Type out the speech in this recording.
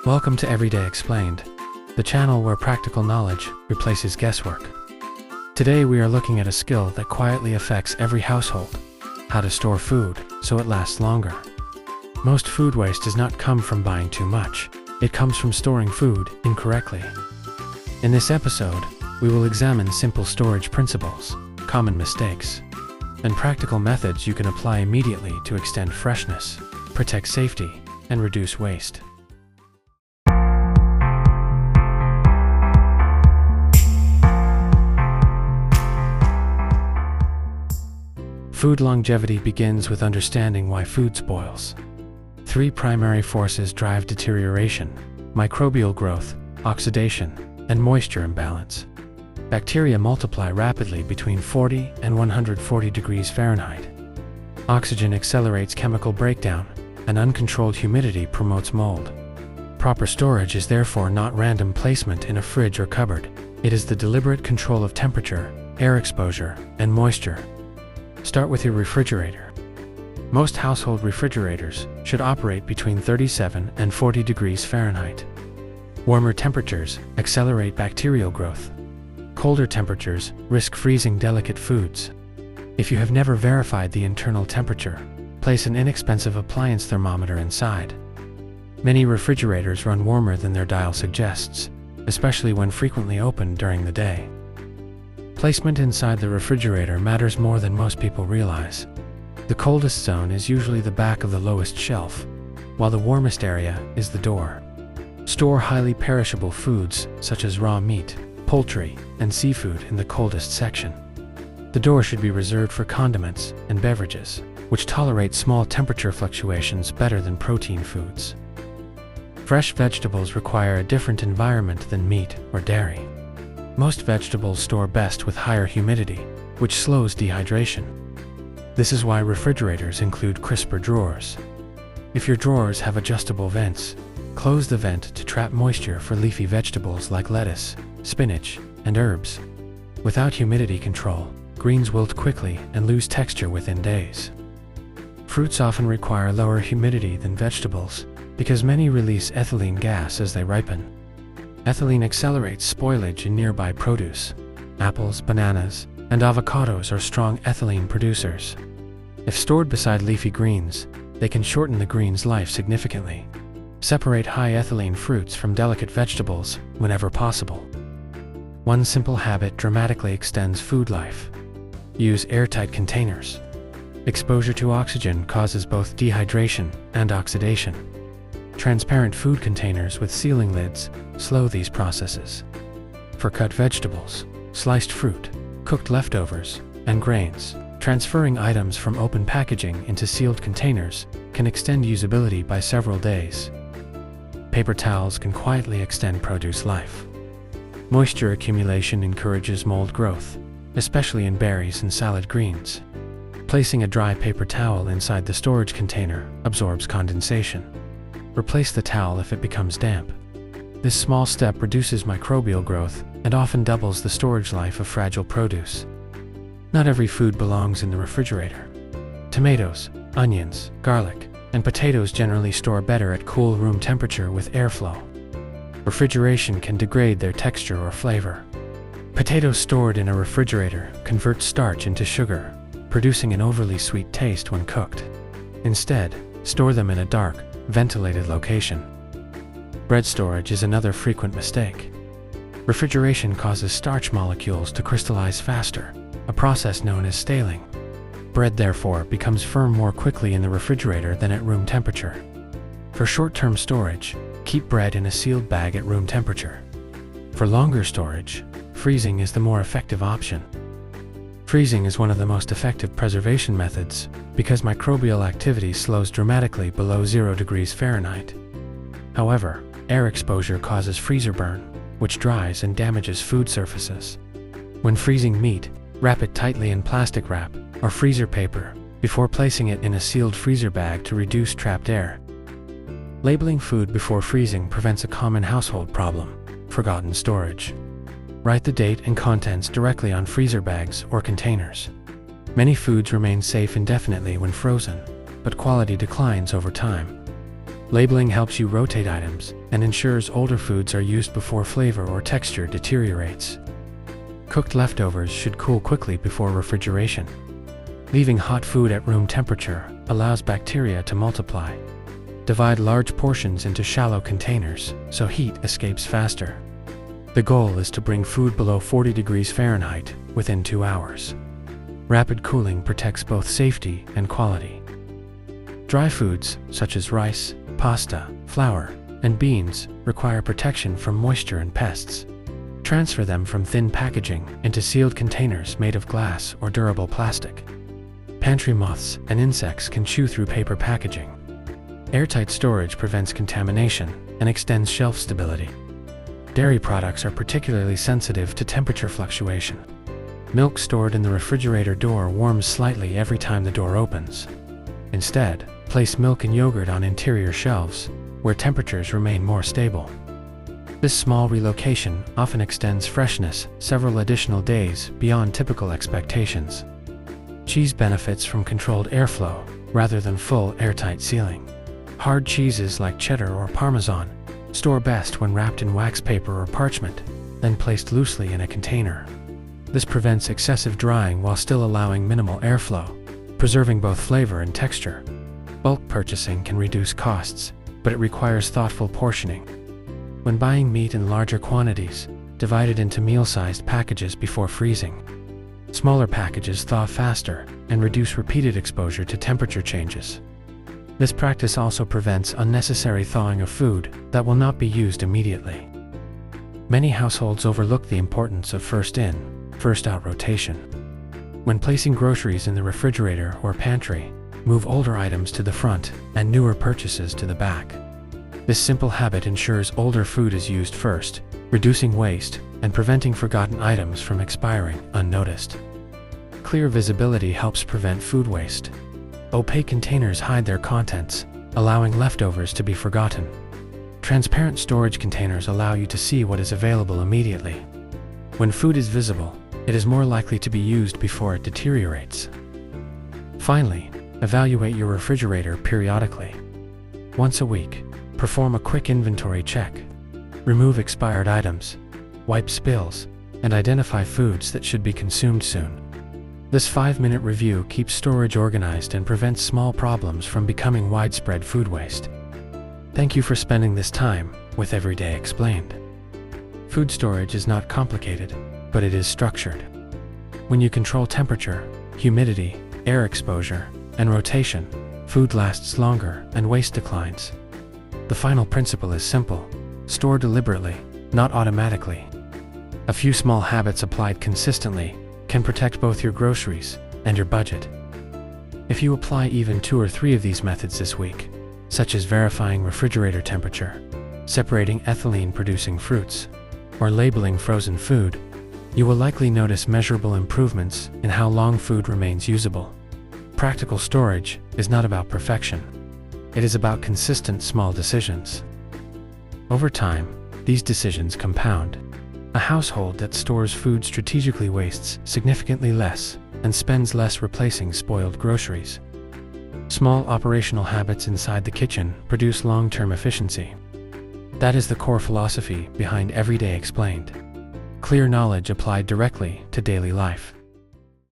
Welcome to Everyday Explained, the channel where practical knowledge replaces guesswork. Today we are looking at a skill that quietly affects every household: how to store food so it lasts longer. Most food waste does not come from buying too much, it comes from storing food incorrectly. In this episode, we will examine simple storage principles, common mistakes, and practical methods you can apply immediately to extend freshness, protect safety, and reduce waste. Food longevity begins with understanding why food spoils. Three primary forces drive deterioration: microbial growth, oxidation, and moisture imbalance. Bacteria multiply rapidly between 40 and 140 degrees Fahrenheit. Oxygen accelerates chemical breakdown, and uncontrolled humidity promotes mold. Proper storage is therefore not random placement in a fridge or cupboard. It is the deliberate control of temperature, air exposure, and moisture. Start with your refrigerator. Most household refrigerators should operate between 37 and 40 degrees Fahrenheit. Warmer temperatures accelerate bacterial growth. Colder temperatures risk freezing delicate foods. If you have never verified the internal temperature, place an inexpensive appliance thermometer inside. Many refrigerators run warmer than their dial suggests, especially when frequently opened during the day. Placement inside the refrigerator matters more than most people realize. The coldest zone is usually the back of the lowest shelf, while the warmest area is the door. Store highly perishable foods such as raw meat, poultry, and seafood in the coldest section. The door should be reserved for condiments and beverages, which tolerate small temperature fluctuations better than protein foods. Fresh vegetables require a different environment than meat or dairy. Most vegetables store best with higher humidity, which slows dehydration. This is why refrigerators include crisper drawers. If your drawers have adjustable vents, close the vent to trap moisture for leafy vegetables like lettuce, spinach, and herbs. Without humidity control, greens wilt quickly and lose texture within days. Fruits often require lower humidity than vegetables because many release ethylene gas as they ripen. Ethylene accelerates spoilage in nearby produce. Apples, bananas, and avocados are strong ethylene producers. If stored beside leafy greens, they can shorten the green's life significantly. Separate high ethylene fruits from delicate vegetables whenever possible. One simple habit dramatically extends food life. Use airtight containers. Exposure to oxygen causes both dehydration and oxidation. Transparent food containers with sealing lids slow these processes. For cut vegetables, sliced fruit, cooked leftovers, and grains, transferring items from open packaging into sealed containers can extend usability by several days. Paper towels can quietly extend produce life. Moisture accumulation encourages mold growth, especially in berries and salad greens. Placing a dry paper towel inside the storage container absorbs condensation. Replace the towel if it becomes damp. This small step reduces microbial growth and often doubles the storage life of fragile produce. Not every food belongs in the refrigerator. Tomatoes, onions, garlic, and potatoes generally store better at cool room temperature with airflow. Refrigeration can degrade their texture or flavor. Potatoes stored in a refrigerator convert starch into sugar, producing an overly sweet taste when cooked. Instead, store them in a dark, ventilated location. Bread storage is another frequent mistake. Refrigeration causes starch molecules to crystallize faster, a process known as staling. Bread therefore becomes firm more quickly in the refrigerator than at room temperature. For short-term storage, keep bread in a sealed bag at room temperature. For longer storage, freezing is the more effective option. Freezing is one of the most effective preservation methods because microbial activity slows dramatically below 0 degrees Fahrenheit. However, air exposure causes freezer burn, which dries and damages food surfaces. When freezing meat, wrap it tightly in plastic wrap or freezer paper before placing it in a sealed freezer bag to reduce trapped air. Labeling food before freezing prevents a common household problem: forgotten storage. Write the date and contents directly on freezer bags or containers. Many foods remain safe indefinitely when frozen, but quality declines over time. Labeling helps you rotate items and ensures older foods are used before flavor or texture deteriorates. Cooked leftovers should cool quickly before refrigeration. Leaving hot food at room temperature allows bacteria to multiply. Divide large portions into shallow containers so heat escapes faster. The goal is to bring food below 40 degrees Fahrenheit within 2 hours. Rapid cooling protects both safety and quality. Dry foods, such as rice, pasta, flour, and beans, require protection from moisture and pests. Transfer them from thin packaging into sealed containers made of glass or durable plastic. Pantry moths and insects can chew through paper packaging. Airtight storage prevents contamination and extends shelf stability. Dairy products are particularly sensitive to temperature fluctuation. Milk stored in the refrigerator door warms slightly every time the door opens. Instead, place milk and yogurt on interior shelves, where temperatures remain more stable. This small relocation often extends freshness several additional days beyond typical expectations. Cheese benefits from controlled airflow rather than full airtight sealing. Hard cheeses like cheddar or Parmesan store best when wrapped in wax paper or parchment, then placed loosely in a container. This prevents excessive drying while still allowing minimal airflow, preserving both flavor and texture. Bulk purchasing can reduce costs, but it requires thoughtful portioning. When buying meat in larger quantities, divide it into meal-sized packages before freezing. Smaller packages thaw faster and reduce repeated exposure to temperature changes. This practice also prevents unnecessary thawing of food that will not be used immediately. Many households overlook the importance of first-in, first-out rotation. When placing groceries in the refrigerator or pantry, move older items to the front and newer purchases to the back. This simple habit ensures older food is used first, reducing waste and preventing forgotten items from expiring unnoticed. Clear visibility helps prevent food waste. Opaque containers hide their contents, allowing leftovers to be forgotten. Transparent storage containers allow you to see what is available immediately. When food is visible, it is more likely to be used before it deteriorates. Finally, evaluate your refrigerator periodically. Once a week, perform a quick inventory check. Remove expired items, wipe spills, and identify foods that should be consumed soon. This 5-minute review keeps storage organized and prevents small problems from becoming widespread food waste. Thank you for spending this time with Everyday Explained. Food storage is not complicated, but it is structured. When you control temperature, humidity, air exposure, and rotation, food lasts longer and waste declines. The final principle is simple: store deliberately, not automatically. A few small habits applied consistently can protect both your groceries and your budget. If you apply even 2 or 3 of these methods this week, such as verifying refrigerator temperature, separating ethylene-producing fruits, or labeling frozen food, you will likely notice measurable improvements in how long food remains usable. Practical storage is not about perfection. It is about consistent small decisions. Over time, these decisions compound. A household that stores food strategically wastes significantly less and spends less replacing spoiled groceries. Small operational habits inside the kitchen produce long-term efficiency. That is the core philosophy behind Everyday Explained. Clear knowledge applied directly to daily life.